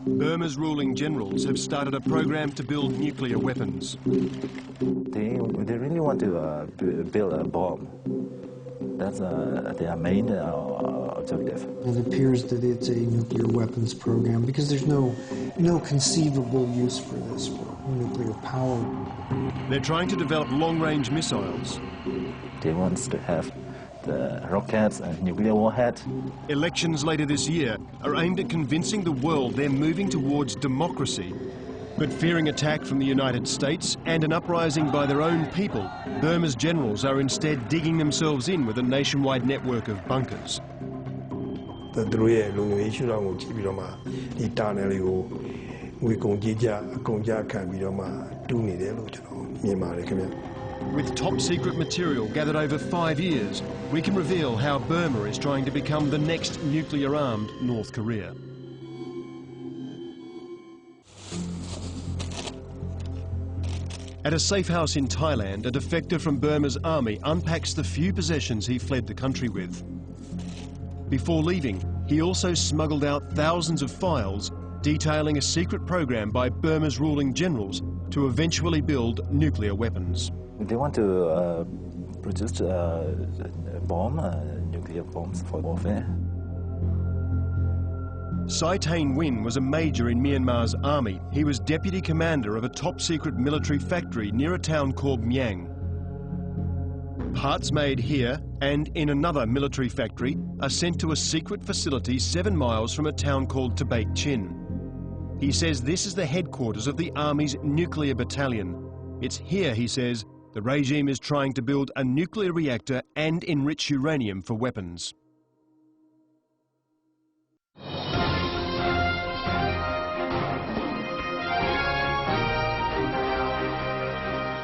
Burma's ruling generals have started a program to build nuclear weapons. They really want to build a bomb. That's their main objective. It appears that it's a nuclear weapons program because there's no conceivable use for this for nuclear power. They're trying to develop long-range missiles. They want to have the rockets and nuclear warhead. Elections later this year are aimed at convincing the world they're moving towards democracy. But fearing attack from the United States and an uprising by their own people, Burma's generals are instead digging themselves in with a nationwide network of bunkers. With top-secret material gathered over 5 years, we can reveal how Burma is trying to become the next nuclear-armed North Korea. At a safe house in Thailand, a defector from Burma's army unpacks the few possessions he fled the country with. Before leaving, he also smuggled out thousands of files detailing a secret program by Burma's ruling generals to eventually build nuclear weapons. They want to produce nuclear bombs for warfare. Sai Tain Win was a major in Myanmar's army. He was deputy commander of a top-secret military factory near a town called Myang. Parts made here and in another military factory are sent to a secret facility 7 miles from a town called Tabait Chin. He says this is the headquarters of the army's nuclear battalion. It's here, he says, the regime is trying to build a nuclear reactor and enrich uranium for weapons.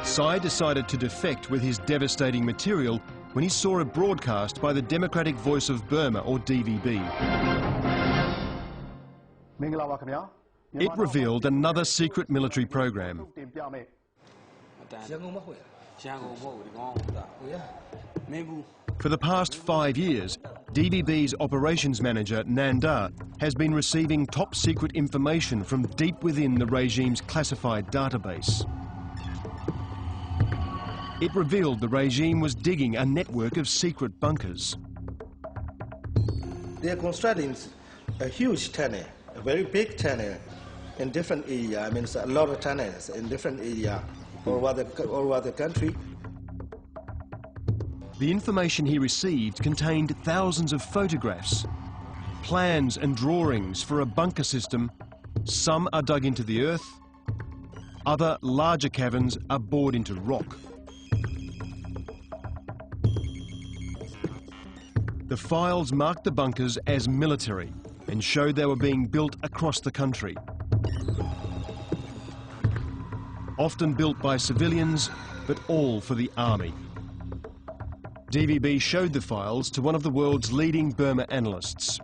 Sai decided to defect with his devastating material when he saw a broadcast by the Democratic Voice of Burma, or DVB. It revealed another secret military program. For the past 5 years, DVB's operations manager, Nandar, has been receiving top-secret information from deep within the regime's classified database. It revealed the regime was digging a network of secret bunkers. They are constructing a huge tunnel, a very big tunnel in different areas. I mean, it's a lot of tunnels in different areas all over the country. The information he received contained thousands of photographs, plans and drawings for a bunker system. Some are dug into the earth, other larger caverns are bored into rock. The files marked the bunkers as military and showed they were being built across the country. Often built by civilians, but all for the army. DVB showed the files to one of the world's leading Burma analysts.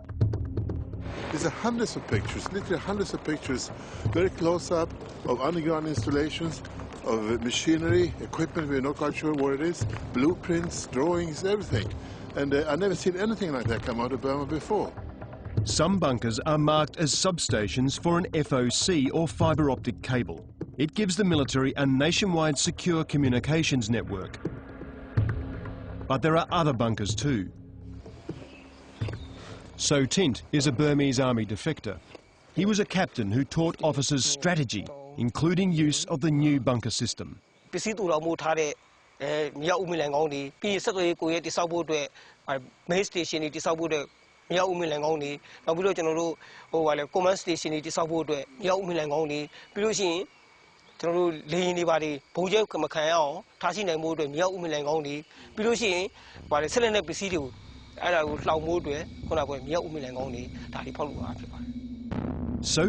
There's hundreds of pictures, literally hundreds of pictures, very close up of underground installations, of machinery, equipment, we're not quite sure what it is, blueprints, drawings, everything. And I've never seen anything like that come out of Burma before. Some bunkers are marked as substations for an FOC or fibre optic cable. It gives the military a nationwide secure communications network. But there are other bunkers too. So Tint is a Burmese army defector. He was a captain who taught officers strategy, including use of the new bunker system. So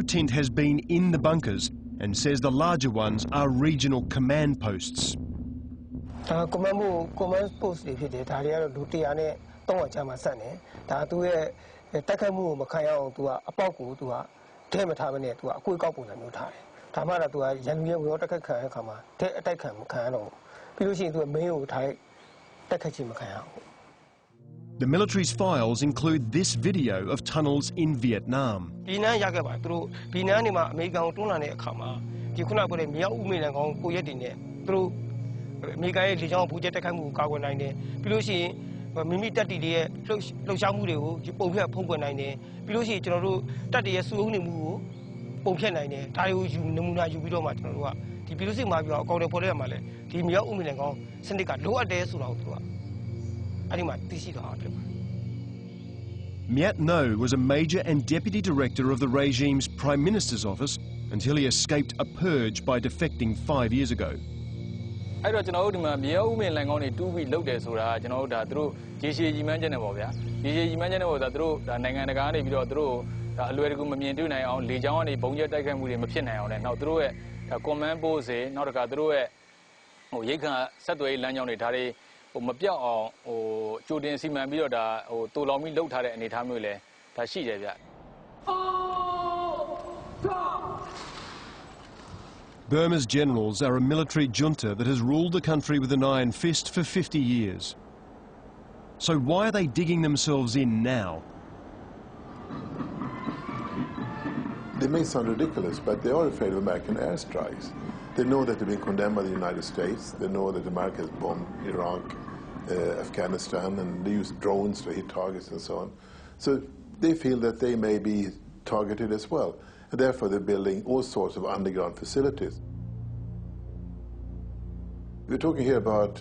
Tint has been in the bunkers and says the larger ones are regional command posts. Command post The military's files include this video of tunnels in Vietnam. Miat No was a major and deputy director of the regime's Prime Minister's office until he escaped a purge by defecting 5 years ago. Burma's generals are a military junta that has ruled the country with an iron fist for 50 years. So why are they digging themselves in now? They may sound ridiculous, but they are afraid of American airstrikes. They know that they've been condemned by the United States. They know that America has bombed Iraq, Afghanistan, and they use drones to hit targets and so on. So they feel that they may be targeted as well. And therefore, they're building all sorts of underground facilities. We're talking here about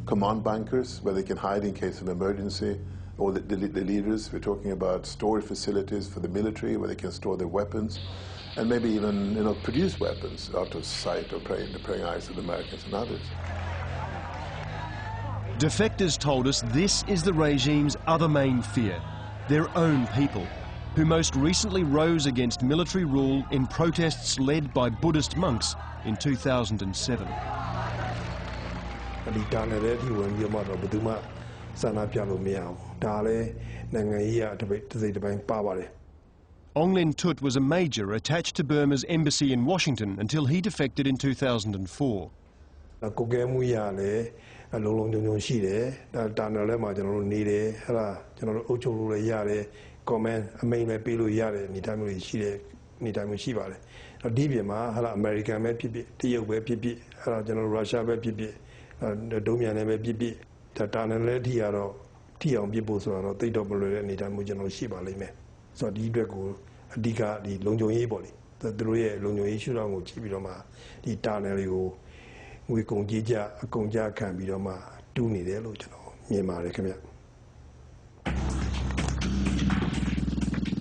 command bunkers where they can hide in case of emergency, or the leaders. We're talking about storage facilities for the military where they can store their weapons, and maybe even produce weapons out of sight or the praying eyes of the Americans and others. Defectors told us this is the regime's other main fear, their own people, who most recently rose against military rule in protests led by Buddhist monks in 2007. Ong Lin Tut was a major attached to Burma's embassy in Washington until he defected in 2004.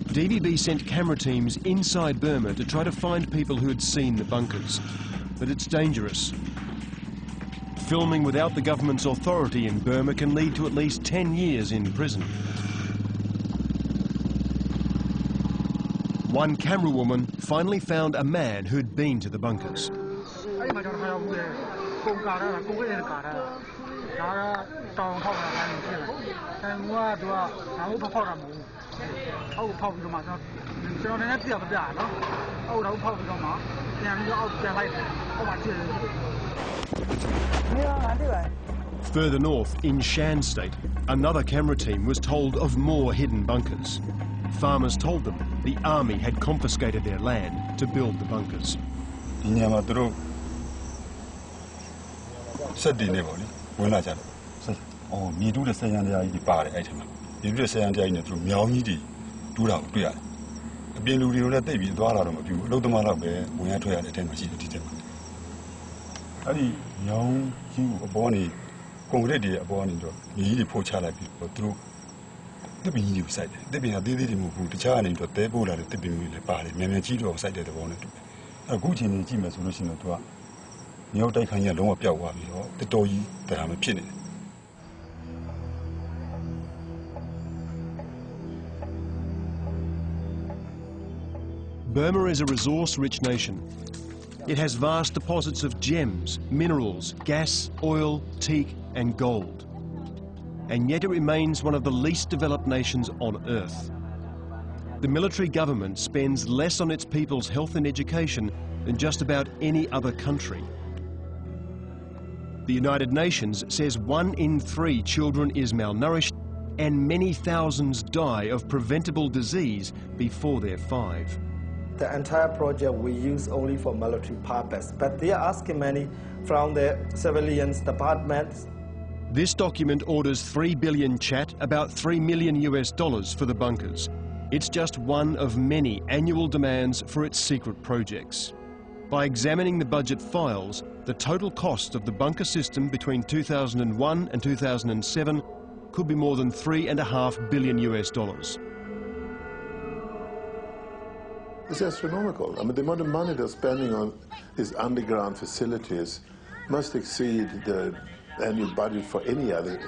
DVB sent camera teams inside Burma to try to find people who had seen the bunkers, but it's dangerous. Filming without the government's authority in Burma can lead to at least 10 years in prison. One camera woman finally found a man who'd been to the bunkers. Further north, in Shan State, another camera team was told of more hidden bunkers. Farmers told them the army had confiscated their land to build the bunkers. Burma is a resource-rich nation. It has vast deposits of gems, minerals, gas, oil, teak and gold. And yet it remains one of the least developed nations on Earth. The military government spends less on its people's health and education than just about any other country. The United Nations says 1 in 3 children is malnourished and many thousands die of preventable disease before they're 5. The entire project we use only for military purpose, but they are asking money from the civilians departments. This document orders 3 billion chat, about $3 million for the bunkers. It's just one of many annual demands for its secret projects. By examining the budget files, the total cost of the bunker system between 2001 and 2007 could be more than $3.5 billion. It's astronomical. I mean, the amount of money they're spending on these underground facilities must exceed the annual budget for any other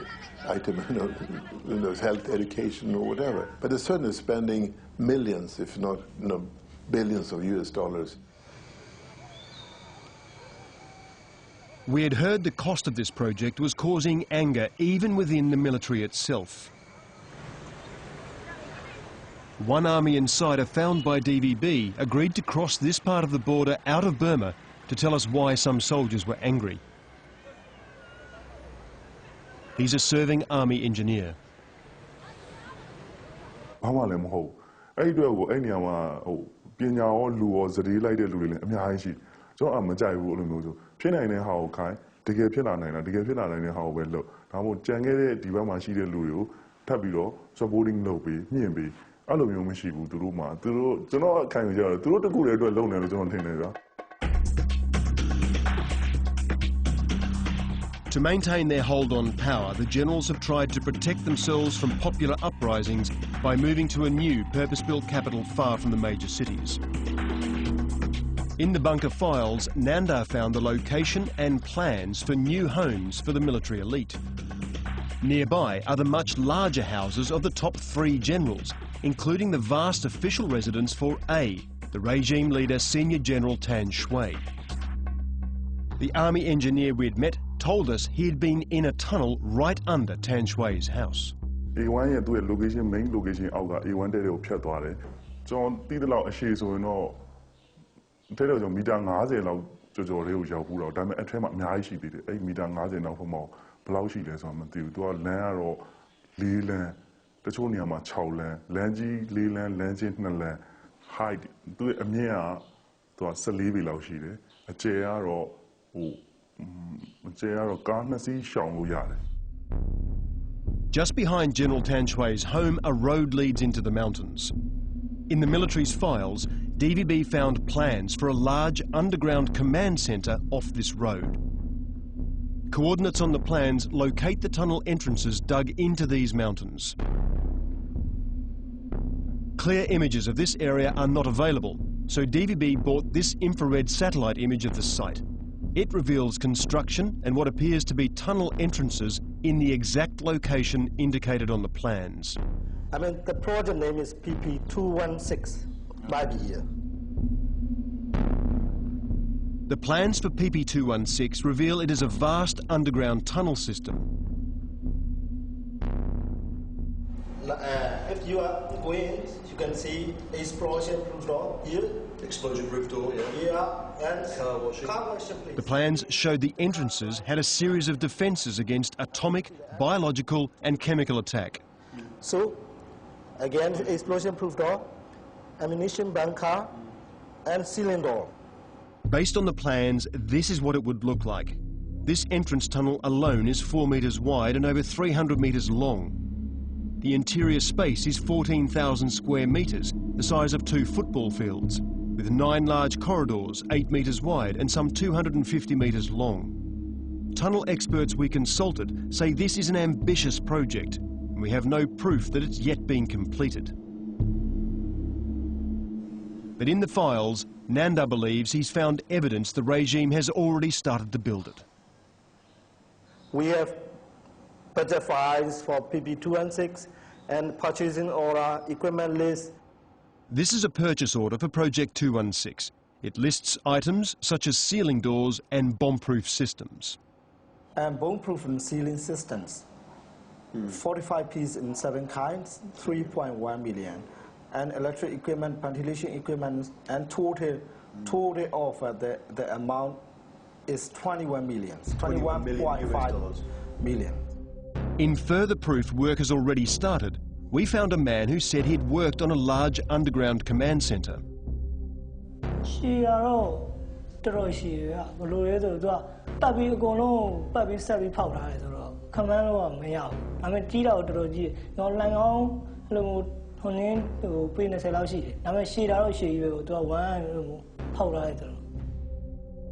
item, health, education, or whatever. But they're certainly spending millions, if not billions of US dollars. We had heard the cost of this project was causing anger even within the military itself. One army insider found by DVB agreed to cross this part of the border out of Burma to tell us why some soldiers were angry. He's a serving army engineer. To maintain their hold on power, the generals have tried to protect themselves from popular uprisings by moving to a new purpose-built capital far from the major cities. In the bunker files, Nanda found the location and plans for new homes for the military elite. Nearby are the much larger houses of the top 3 generals, including the vast official residence for A, the regime leader Senior General Tan Shui. The army engineer we'd met told us he had been in a tunnel right under Tan Shui's house. A1 ရဲ့သူ့ရဲ့ location main location အောက်က A1 တဲ့တွေကိုဖြတ်သွားတယ်ကျွန်တော်တီးတဲ့လောက်အရှိဆိုရင်တော့တဲ့တော့ကျွန်တော်မီတာ50လောက်ကြော်ကြော်လေးကိုရောက်ဘူးတော့ဒါပေမဲ့အထက်မှာအများကြီးရှိသေးတယ်အဲ့မီတာ50နောက်ဖက်မှာဘယ်လောက်ရှိလဲဆိုတာမသိဘူးသူကလမ်းကတော့4လမ်းတချို့နေရာမှာ6လမ်းလမ်းကြီး4လမ်းလမ်းချင်း2လမ်း height သူ့ရဲ့အမြင့်ကသူက14ပေလောက်ရှိတယ်အကျယ်ကတော့ကား2စီးရှောင်လို့ရတယ် Just behind General Tan Shui's home, a road leads into the mountains. In the military's files, DVB found plans for a large underground command centre off this road. Coordinates on the plans locate the tunnel entrances dug into these mountains. Clear images of this area are not available, so DVB bought this infrared satellite image of the site. It reveals construction and what appears to be tunnel entrances in the exact location indicated on the plans. I mean, the project name is PP216, by the year. The plans for PP216 reveal it is a vast underground tunnel system. If you are going, you can see explosion-proof door here. Explosion-proof door, yeah. Yeah, and car washing, please. The plans showed the entrances had a series of defences against atomic, biological and chemical attack. So, again, explosion-proof door, ammunition bunker, and ceiling door. Based on the plans, this is what it would look like. This entrance tunnel alone is 4 metres wide and over 300 metres long. The interior space is 14,000 square metres, the size of 2 football fields, with 9 large corridors, 8 metres wide and some 250 metres long. Tunnel experts we consulted say this is an ambitious project, and we have no proof that it's yet been completed. But in the files, Nanda believes he's found evidence the regime has already started to build it. We have budget files for PP216 and purchasing order, equipment list. This is a purchase order for Project 216. It lists items such as ceiling doors and bomb-proof systems. And bomb-proof ceiling systems. 45 pieces in 7 kinds, 3.1 million. And electric equipment, ventilation equipment, and total offer, the amount is 21 million, 21.5 million. In further proof work has already started, we found a man who said he'd worked on a large underground command centre.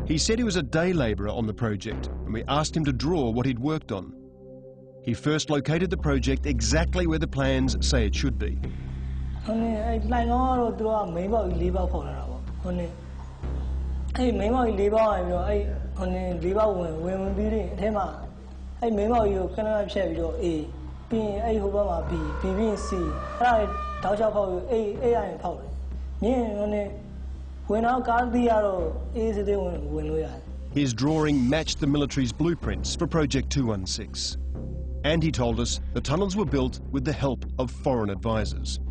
He said he was a day labourer on the project, and we asked him to draw what he'd worked on. He first located the project exactly where the plans say it should be. His drawing matched the military's blueprints for Project 216. And he told us the tunnels were built with the help of foreign advisors.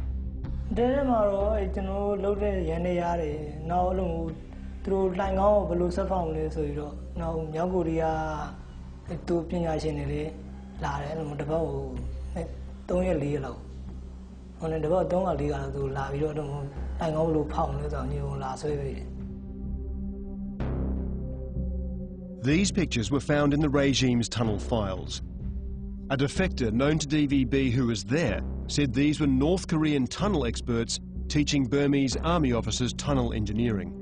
These pictures were found in the regime's tunnel files. A defector known to DVB who was there said these were North Korean tunnel experts teaching Burmese army officers tunnel engineering.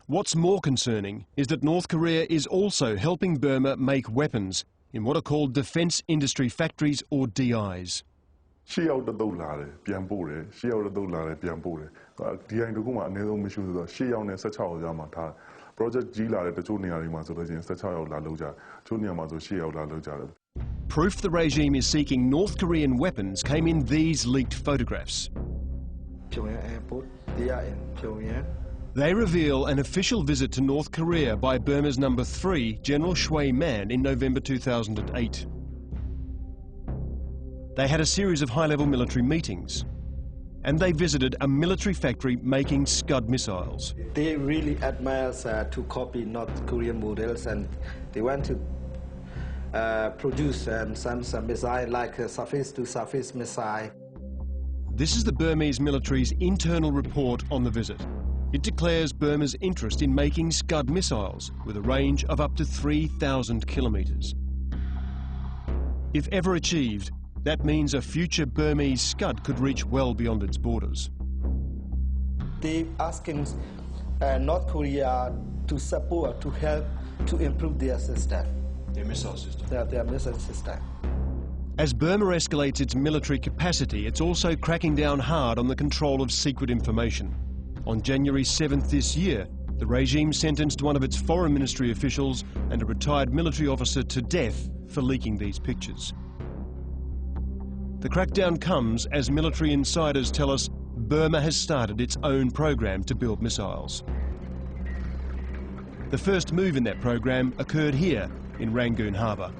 What's more concerning is that North Korea is also helping Burma make weapons in what are called defence industry factories or DIs. Proof the regime is seeking North Korean weapons came in these leaked photographs. They reveal an official visit to North Korea by Burma's number 3, General Shui Man, in November 2008. They had a series of high-level military meetings, and they visited a military factory making Scud missiles. They really admire to copy North Korean models, and they want to produce some missile like a surface-to-surface missile. This is the Burmese military's internal report on the visit. It declares Burma's interest in making Scud missiles with a range of up to 3,000 kilometres. If ever achieved, that means a future Burmese Scud could reach well beyond its borders. They asking North Korea to support, to help, to improve their system. Their missile system. Their missile system. As Burma escalates its military capacity, it's also cracking down hard on the control of secret information. On January 7th this year, the regime sentenced one of its foreign ministry officials and a retired military officer to death for leaking these pictures. The crackdown comes as military insiders tell us Burma has started its own program to build missiles. The first move in that program occurred here in Rangoon Harbour.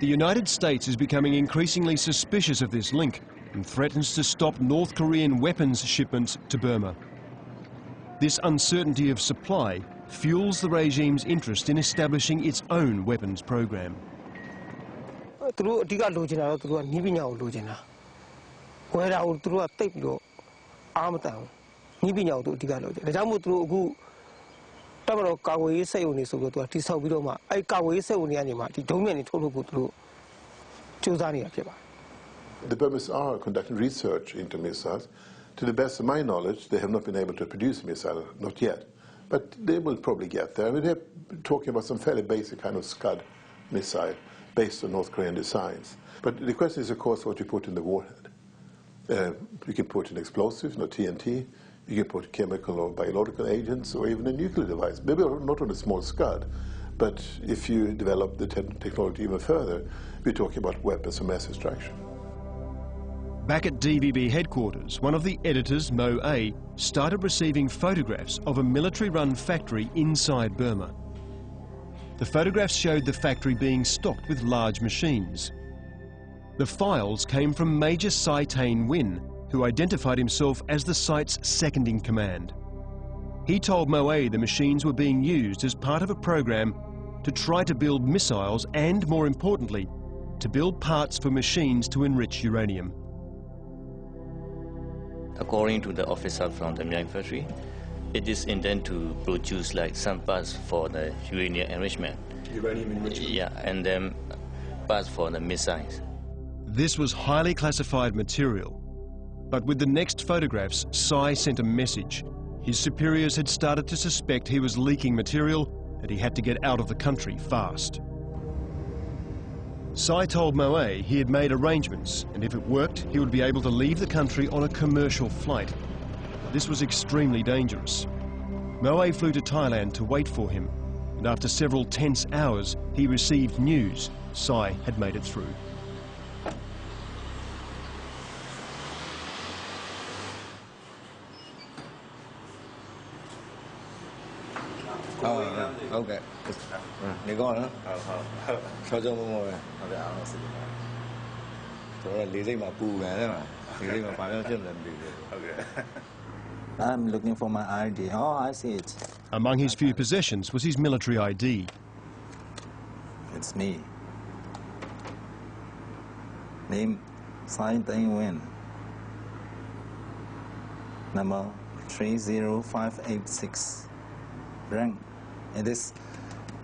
The United States is becoming increasingly suspicious of this link and threatens to stop North Korean weapons shipments to Burma. This uncertainty of supply fuels the regime's interest in establishing its own weapons program. The Burmese are conducting research into missiles. To the best of my knowledge, they have not been able to produce a missile, not yet. But they will probably get there. I mean, they're talking about some fairly basic kind of Scud missile based on North Korean designs. But the question is, of course, what you put in the warhead. You can put in explosives, no TNT. You can put chemical or biological agents, or even a nuclear device. Maybe not on a small Scud, but if you develop the technology even further, we're talking about weapons of mass destruction. Back at DVB headquarters, one of the editors, Mo A, started receiving photographs of a military-run factory inside Burma. The photographs showed the factory being stocked with large machines. The files came from Major Sai Tain Win, who identified himself as the site's second-in-command. He told Mo A the machines were being used as part of a program to try to build missiles and, more importantly, to build parts for machines to enrich uranium. According to the officer from the military factory, it is intended to produce like some parts for the uranium enrichment. Uranium enrichment? Yeah, and then parts for the missiles. This was highly classified material. But with the next photographs, Sai sent a message. His superiors had started to suspect he was leaking material and he had to get out of the country fast. Sai told Mo A he had made arrangements, and if it worked, he would be able to leave the country on a commercial flight. This was extremely dangerous. Mo A flew to Thailand to wait for him, and after several tense hours, he received news Sai had made it through. Okay. Đi con nữa. Cho mua rồi. Rồi lý lịch mà bù này đấy mà. Lý lịch mà phải cho chân lần đi. I'm looking for my ID. Oh, I see it. Among his few possessions was his military ID. It's me. Name Sai Tain Win. Number 30586. Rank. In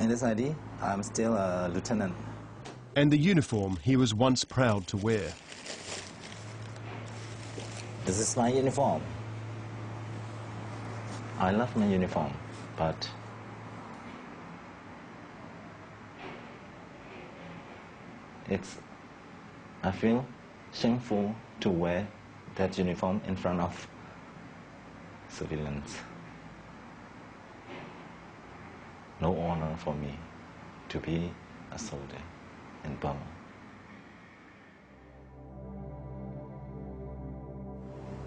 this ID, I'm still a lieutenant. And the uniform he was once proud to wear. This is my uniform. I love my uniform, but I feel shameful to wear that uniform in front of civilians. No honor for me to be a soldier in Burma.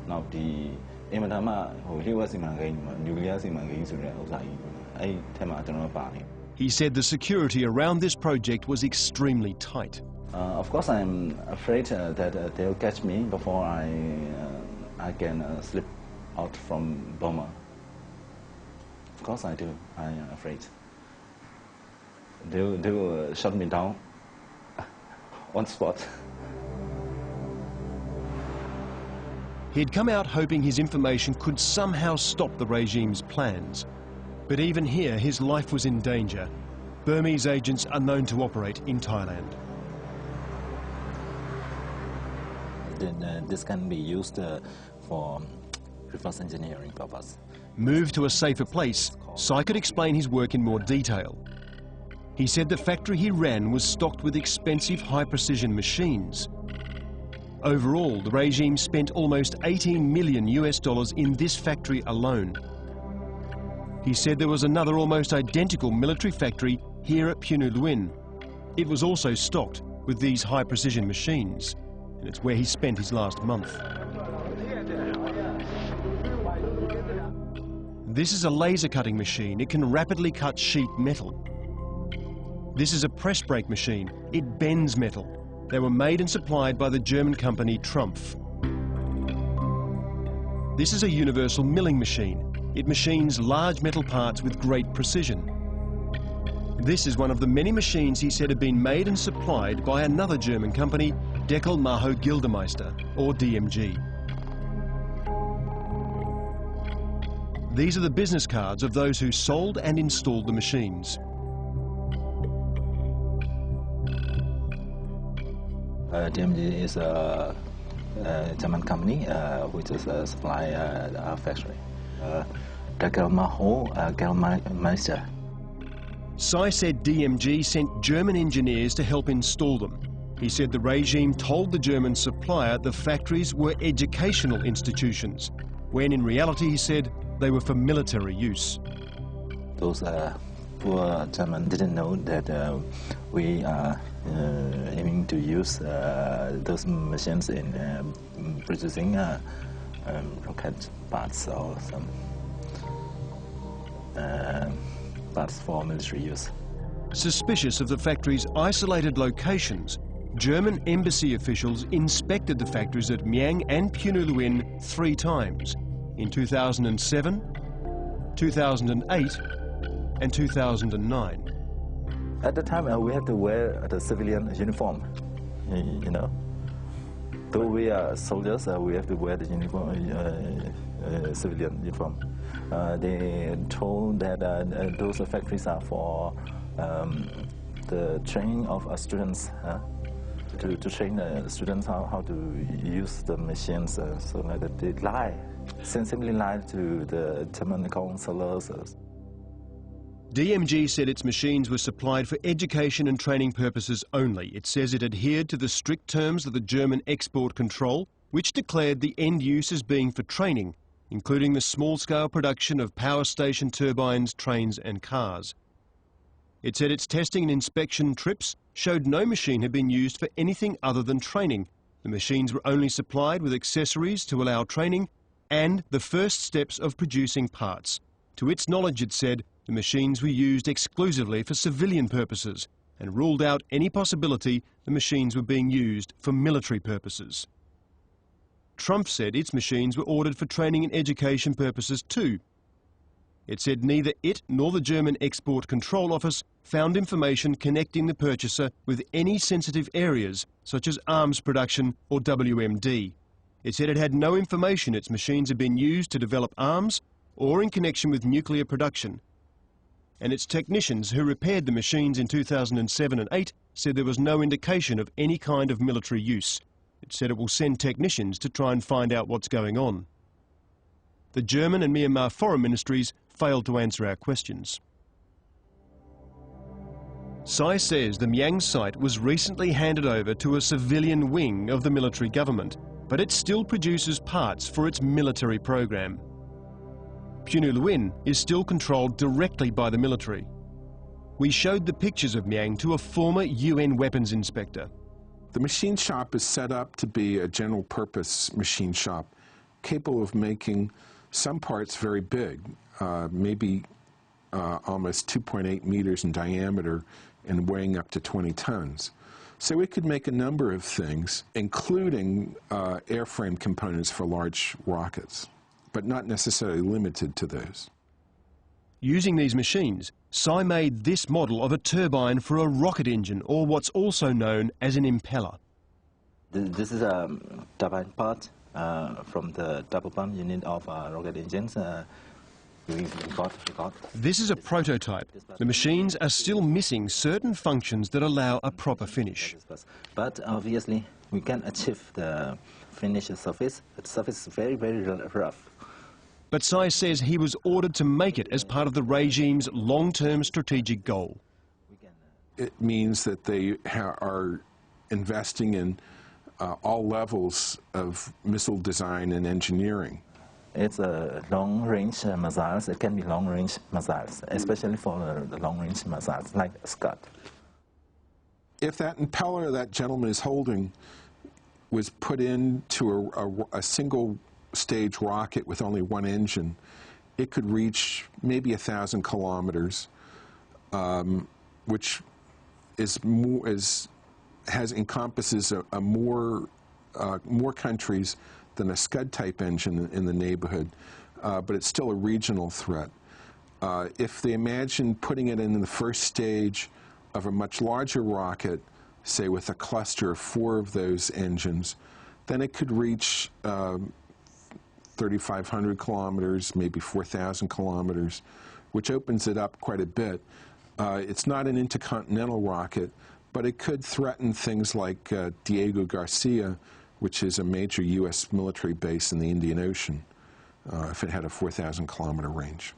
Now the He said the security around this project was extremely tight. Of course, I'm afraid that they'll catch me before I can slip out from Burma. Of course I do. I am afraid. They will shut me down on spot. He'd come out hoping his information could somehow stop the regime's plans. But even here, his life was in danger. Burmese agents are known to operate in Thailand. This can be used for reverse engineering purpose. Moved to a safer place, Sai could explain his work in more detail. He said the factory he ran was stocked with expensive high-precision machines. Overall, the regime spent almost $18 million in this factory alone. He said there was another almost identical military factory here at Punuluin. It was also stocked with these high-precision machines, and it's where he spent his last month. This is a laser cutting machine. It can rapidly cut sheet metal. This is a press brake machine. It bends metal. They were made and supplied by the German company Trumpf. This is a universal milling machine. It machines large metal parts with great precision. This is one of the many machines he said had been made and supplied by another German company, Deckel Maho Gildemeister, or DMG. These are the business cards of those who sold and installed the machines. DMG is a German company which is supply our factory. Deckel Maho Gildemeister. Sai said DMG sent German engineers to help install them. He said the regime told the German supplier the factories were educational institutions, when in reality, he said, they were for military use. Those poor German didn't know that we are aiming to use those machines in producing rocket parts or some parts for military use. Suspicious of the factory's isolated locations, German embassy officials inspected the factories at Myang and Punuluin 3 times, in 2007, 2008 and 2009. At the time, we had to wear the civilian uniform, you know. Though we are soldiers, we have to wear the uniform, civilian uniform. They told that those factories are for the training of students, to train students how to use the machines, so that they lie, sensibly lie to the German counselors. DMG said its machines were supplied for education and training purposes only. It says it adhered to the strict terms of the German export control, which declared the end use as being for training, including the small-scale production of power station turbines, trains and cars. It said its testing and inspection trips showed no machine had been used for anything other than training. The machines were only supplied with accessories to allow training and the first steps of producing parts. To its knowledge, it said, the machines were used exclusively for civilian purposes and ruled out any possibility the machines were being used for military purposes. Trump said its machines were ordered for training and education purposes too. It said neither it nor the German Export Control Office found information connecting the purchaser with any sensitive areas, such as arms production or WMD. It said it had no information its machines had been used to develop arms or in connection with nuclear production. And its technicians who repaired the machines in 2007 and 8 said there was no indication of any kind of military use. It said it will send technicians to try and find out what's going on. The German and Myanmar foreign ministries failed to answer our questions. Tsai says the Myang site was recently handed over to a civilian wing of the military government, but it still produces parts for its military program. Punuluin is still controlled directly by the military. We showed the pictures of Myang to a former UN weapons inspector. The machine shop is set up to be a general purpose machine shop, capable of making some parts very big, maybe almost 2.8 meters in diameter and weighing up to 20 tons. So we could make a number of things, including airframe components for large rockets, but not necessarily limited to those. Using these machines, Tsai made this model of a turbine for a rocket engine, or what's also known as an impeller. This is a turbine part from the double pump unit of rocket engines. This is a prototype. The machines are still missing certain functions that allow a proper finish. But obviously, we can achieve the finished surface. The surface is very, very rough. But Tsai says he was ordered to make it as part of the regime's long-term strategic goal. It means that they are investing in all levels of missile design and engineering. It's a long-range missiles. It can be long-range missiles, especially for the long-range missiles like Scud. If that impeller that gentleman is holding was put into a single-stage rocket with only one engine, it could reach maybe 1,000 kilometers, which encompasses more countries than a Scud-type engine in the neighborhood, but it's still a regional threat. If they imagine putting it in the first stage of a much larger rocket, say with a cluster of 4 of those engines, then it could reach 3,500 kilometers, maybe 4,000 kilometers, which opens it up quite a bit. It's not an intercontinental rocket, but it could threaten things like Diego Garcia, which is a major U.S. military base in the Indian Ocean, if it had a 4,000-kilometer range.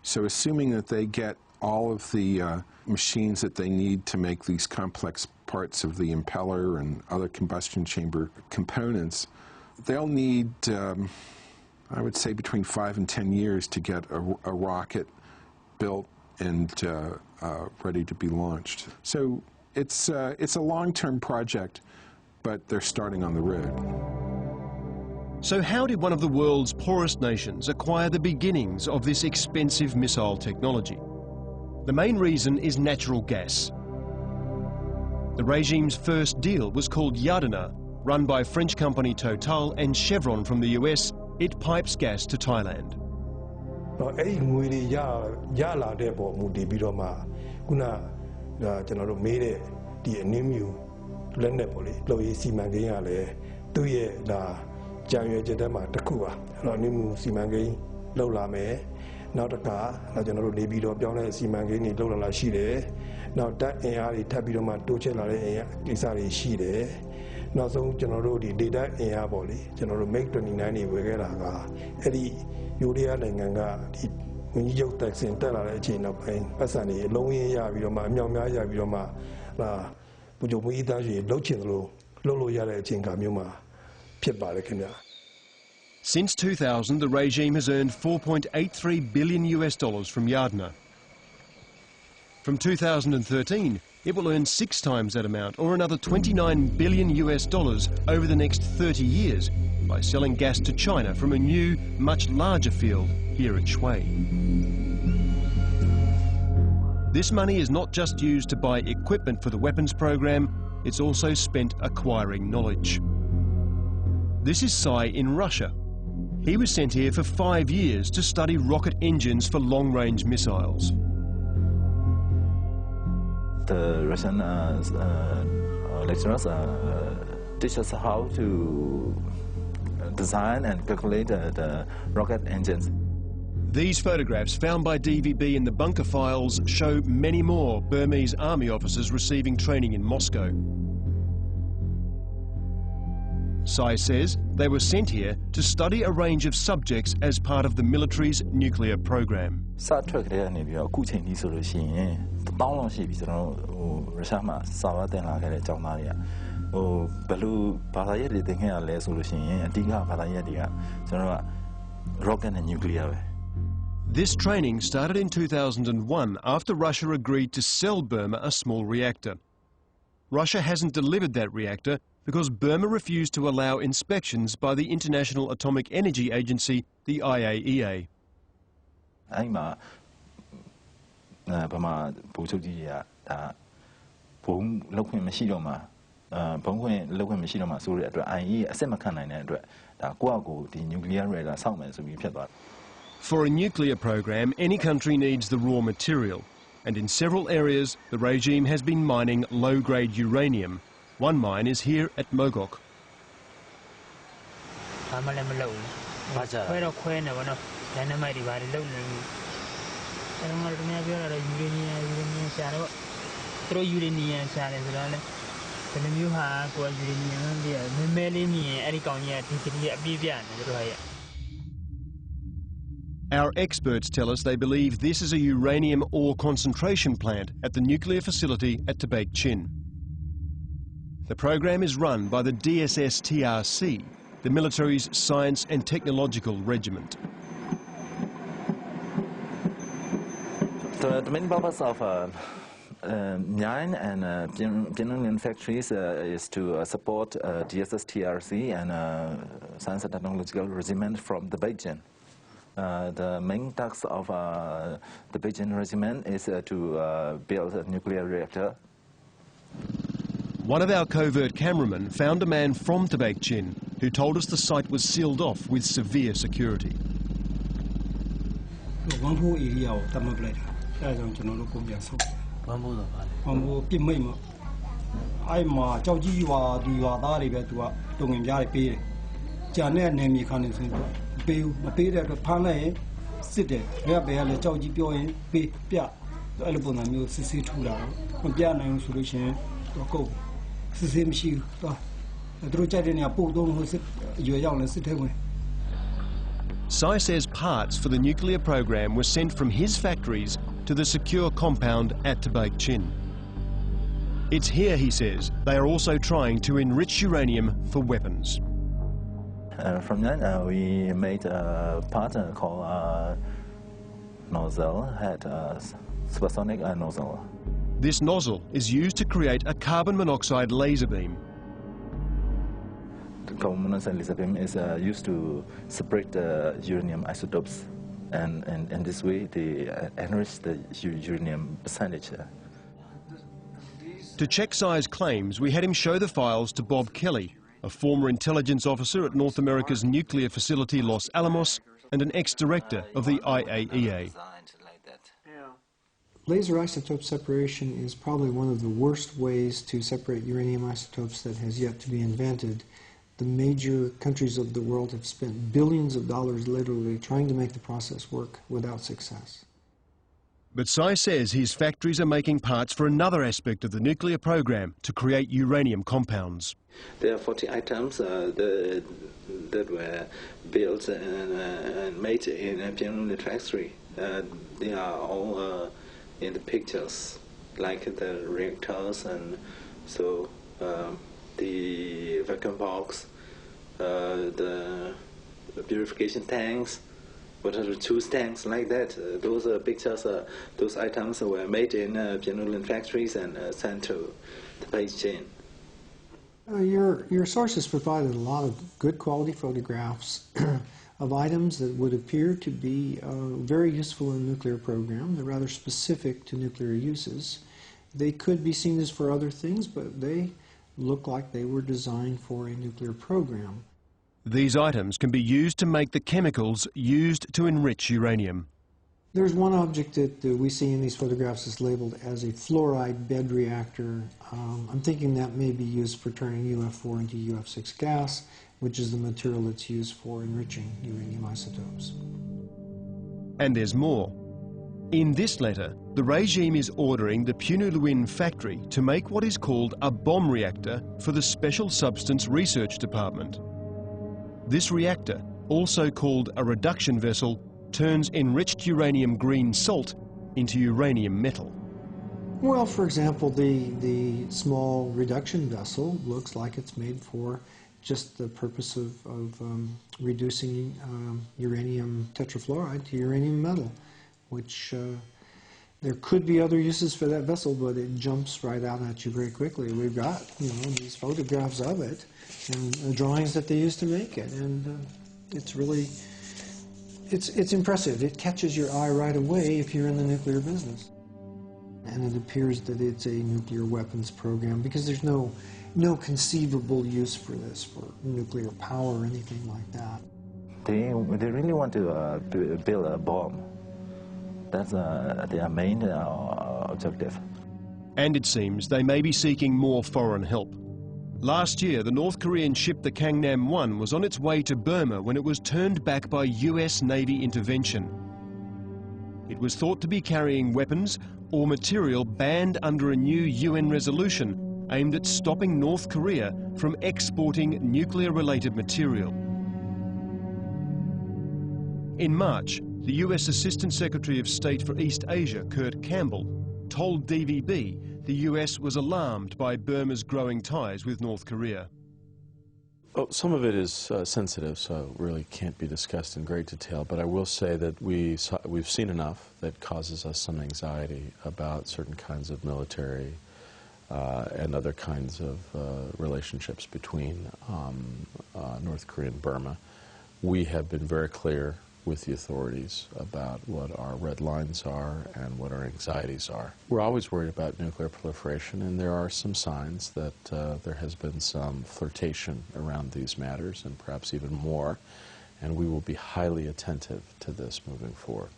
So assuming that they get all of the machines that they need to make these complex parts of the impeller and other combustion chamber components, they'll need, I would say, between 5 and 10 years to get a rocket built and ready to be launched. So it's a long-term project, but they're starting on the road. So how did one of the world's poorest nations acquire the beginnings of this expensive missile technology? The main reason is natural gas. The regime's first deal was called Yardena, run by French company Total and Chevron from the US. It pipes gas to Thailand. Since 2000, the regime has earned $4.83 billion from Yardena. From 2013, it will earn 6 times that amount, or another $29 billion over the next 30 years, by selling gas to China from a new, much larger field here at Shui. This money is not just used to buy equipment for the weapons program, it's also spent acquiring knowledge. This is Sai in Russia. He was sent here for 5 years to study rocket engines for long-range missiles. The Russian lecturers teach us how to design and calculate the rocket engines. These photographs found by DVB in the bunker files show many more Burmese army officers receiving training in Moscow. Sai says they were sent here to study a range of subjects as part of the military's nuclear program. Rocket and nuclear. This training started in 2001 after Russia agreed to sell Burma a small reactor. Russia hasn't delivered that reactor because Burma refused to allow inspections by the International Atomic Energy Agency, the IAEA. For a nuclear program, any country needs the raw material, and in several areas the regime has been mining low-grade uranium. One mine is here at Mogok. Our experts tell us they believe this is a uranium ore concentration plant at the nuclear facility at Tabaek Chin. The program is run by the DSS-TRC, the military's Science and Technological Regiment. The main purpose of Nyan and genuine factories is to support DSS-TRC and Science and Technological Regiment from the Beijing. The main task of the Beijing Regiment is to build a nuclear reactor. One of our covert cameramen found a man from Tabaek Chin who told us the site was sealed off with severe security. Sai says parts for the nuclear program were sent from his factories to the secure compound at Tabaek Chin. It's here, he says, they are also trying to enrich uranium for weapons. From that, we made a part called nozzle, had supersonic nozzle. This nozzle is used to create a carbon monoxide laser beam. The carbon monoxide laser beam is used to separate the uranium isotopes, and in this way they enrich the uranium percentage. To check Tsai's claims, we had him show the files to Bob Kelly, a former intelligence officer at North America's nuclear facility Los Alamos and an ex-director of the IAEA. Laser isotope separation is probably one of the worst ways to separate uranium isotopes that has yet to be invented. The major countries of the world have spent billions of dollars literally trying to make the process work without success. But Tsai says his factories are making parts for another aspect of the nuclear program to create uranium compounds. There are 40 items that were built and made in a Pyongyang factory. They are all in the pictures, like the reactors and so the vacuum box, the purification tanks, water juice tanks, like that. Those pictures, those items were made in Pyongyang factories and sent to the Beijing. Your sources provided a lot of good quality photographs of items that would appear to be very useful in the nuclear program. They're rather specific to nuclear uses. They could be seen as for other things, but they look like they were designed for a nuclear program. These items can be used to make the chemicals used to enrich uranium. There's one object that we see in these photographs is labeled as a fluoride bed reactor. I'm thinking that may be used for turning UF4 into UF6 gas, which is the material that's used for enriching uranium isotopes. And there's more. In this letter, the regime is ordering the Pyongyang factory to make what is called a bomb reactor for the Special Substance Research Department. This reactor, also called a reduction vessel, turns enriched uranium green salt into uranium metal. Well, for example, the small reduction vessel looks like it's made for just the purpose of reducing uranium tetrafluoride to uranium metal, which there could be other uses for that vessel, but it jumps right out at you very quickly. We've got, these photographs of it and the drawings that they used to make it, and it's really, it's impressive. It catches your eye right away if you're in the nuclear business. And it appears that it's a nuclear weapons program because there's no conceivable use for this, for nuclear power or anything like that. They really want to build a bomb. That's their main objective. And it seems they may be seeking more foreign help. Last year, the North Korean ship the Gangnam 1 was on its way to Burma when it was turned back by US Navy intervention. It was thought to be carrying weapons or material banned under a new UN resolution aimed at stopping North Korea from exporting nuclear-related material. In March, the US Assistant Secretary of State for East Asia, Kurt Campbell, told DVB the US was alarmed by Burma's growing ties with North Korea. Oh, some of it is sensitive, so really can't be discussed in great detail, but I will say that we've seen enough that causes us some anxiety about certain kinds of military and other kinds of relationships between North Korea and Burma. We have been very clear with the authorities about what our red lines are and what our anxieties are. We're always worried about nuclear proliferation, and there are some signs that there has been some flirtation around these matters, and perhaps even more, and we will be highly attentive to this moving forward.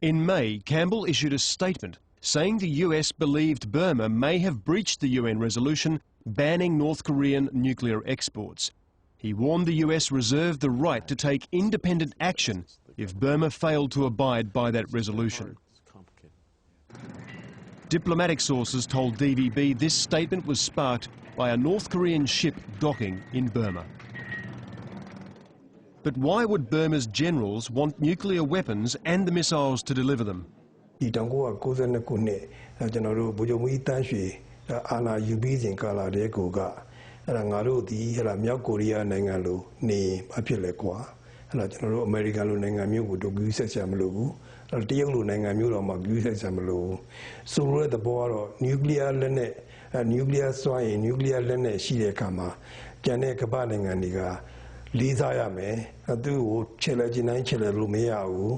In May, Campbell issued a statement saying the US believed Burma may have breached the UN resolution banning North Korean nuclear exports. He warned the US reserved the right to take independent action if Burma failed to abide by that resolution. Diplomatic sources told DVB this statement was sparked by a North Korean ship docking in Burma. But why would Burma's generals want nuclear weapons and the missiles to deliver them? အဲ့တော့ကျွန်တော်တို့အမေရိကန်လိုနိုင်ငံမျိုးကိုတို့ဂရုစိုက်စရာမလိုဘူးအဲ့တရုတ်လိုနိုင်ငံမျိုးတော့မှဂရုစိုက်စရာမလိုဘူးဆိုလိုတဲ့သဘောကတော့နျူကလ িয়ার လက်နဲ့နျူကလ িয়ার စွမ်းရည်နျူကလ িয়ার လက်နဲ့ရှိတဲ့အခါမှာကျန်တဲ့ကမ္ဘာနိုင်ငံတွေကလေးစားရမယ်သူ့ကိုချဲ့လဲခြင်းတိုင်းချဲ့လဲလို့မရဘူး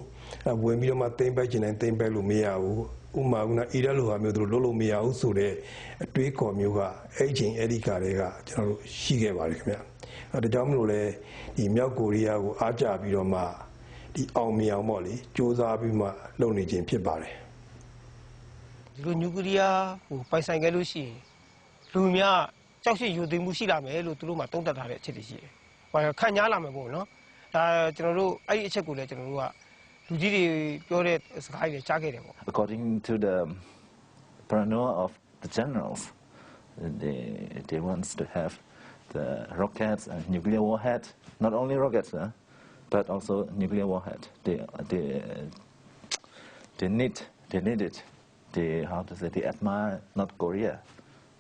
ဝင်ပြီးတော့မှသိမ့်ပိုက်ခြင်းတိုင်းသိမ့်ပိုက်လို့မရဘူးဥမာကအီရတ်လိုဟာမျိုးတို့လုပ်လို့မရဘူးဆိုတဲ့အတွေးခေါ်မျိုးကအဲ့ဒီချိန်အဲ့ဒီကာတွေကကျွန်တော်တို့ရှိခဲ့ပါတယ်ခင်ဗျဒါကြောင့်မလို့လဲဒီမြောက်ကိုရီးယားကိုအားကြပြီးတော့မှဒီအောင်မြင်အောင်ပေါ့လေစူးစမ်းပြီးမှလုပ်နေခြင်းဖြစ်ပါတယ်ဒီလိုနျူကလ িয়ার ဟိုပိုင်ဆိုင်ခဲ့လို့ရှိရင်လူများကြောက်ရွံ့ယူသိမ်းမှုရှိလာမယ်လို့သူတို့မှတုံ့တက်ထားတဲ့အချက်တွေရှိတယ်။ဟိုခန့်ညားလာမယ်ပေါ့နော်။ဒါကျွန်တော်တို့အဲ့ဒီအချက်ကိုလည်းကျွန်တော်တို့ကလူကြီးတွေပြောတဲ့စကားတွေကြားခဲ့တယ်ပေါ့ According to the paranoia of the generals, they want to have the rockets and nuclear warhead. Not only rockets, but also nuclear warhead. They need it. They admire North Korea.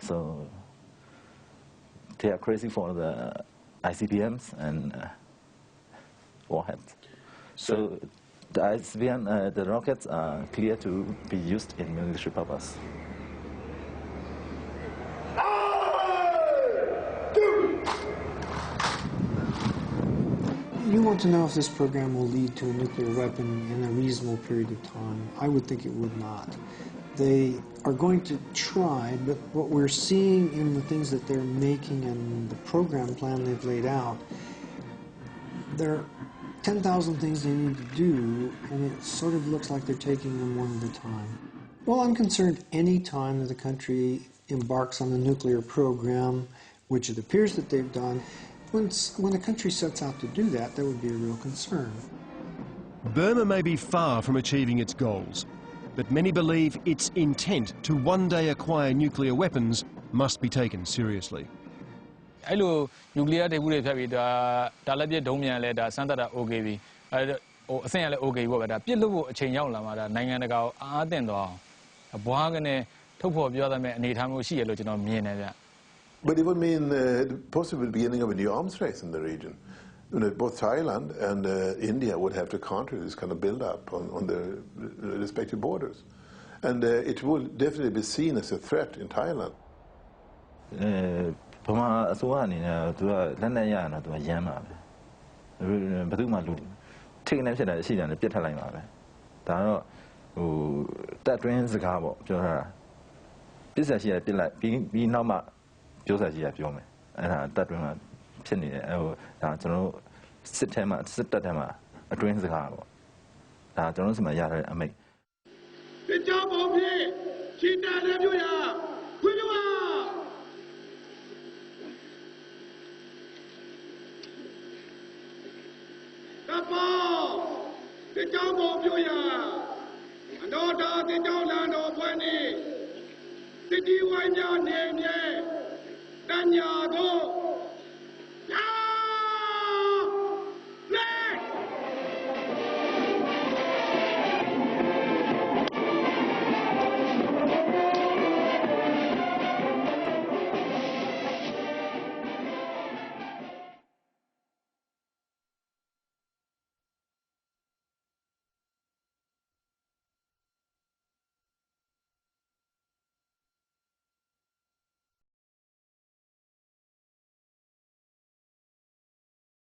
So they are crazy for the ICBMs and warheads. So the ICBM, the rockets are clear to be used in military purpose. You want to know if this program will lead to a nuclear weapon in a reasonable period of time. I would think it would not. They are going to try, but what we're seeing in the things that they're making and the program plan they've laid out, there are 10,000 things they need to do, and it sort of looks like they're taking them one at a time. Well, I'm concerned any time that the country embarks on a nuclear program, which it appears that they've done, when a country sets out to do that, that would be a real concern. Burma may be far from achieving its goals, but many believe its intent to one day acquire nuclear weapons must be taken seriously. အဲ့လိုနျူကလ িয়ার တွေဘူးတွေဖြတ်ပြီးဒါလက်ပြဒုံးမြန်လဲဒါစမ်းသပ်တာ okay ပြီဟိုအဆင့်ရလဲ okay ပေါ့ဗျာဒါပြစ်လို့ဖို့အချိန်ရောက်လာမှာဒါနိုင်ငံတကာကိုအားသင့်သွားအောင်ဘွားကနေထုတ်ဖော်ပြောရမယ့်အနေအထားမျိုးရှိရလို့ကျွန်တော်မြင်တယ်ဗျ But it would mean the possible beginning of a new arms race in the region. You know, both Thailand and India would have to counter this kind of build-up on their respective borders. And it will definitely be seen as a threat in Thailand. Burma အစိုးရအနေနဲ့သူကလက်နက်ရရင်တော့သူကရမ်းပါပဲဘယ်သူမှလူထိကနေဖြစ်တာရှိတယ်ပြစ်ထက်လိုက်ပါပဲဒါတော့ဟိုတက်တွင်းစကားပေါ့ပြောတာပြစ်ဆက်ရှိရပြစ်လိုက်ပြီးနောက်မှပြောဆက်ရှိရပြောမယ်အဲ့ဒါတက်တွင်းမှာဖြစ်နေတယ်ဟိုဒါကျွန်တော်တို့စစ်ထဲမှာစစ်တပ်ထဲမှာအတွင်းစကားပေါ့ဒါကျွန်တော်တို့စီမှာရတဲ့အမိတ်စစ်ကြောင်းပုံဖြင့်ချီတက်တဲ့မြို့ရခွင့်ပြုပါကပေါ်စစ်ကြောင်းပုံမြို့ရအတော်တာစစ်ကြောင်းလန်တော်ဖွဲ့နေစစ်တီဝိုင်းများနေမြဲတညာသော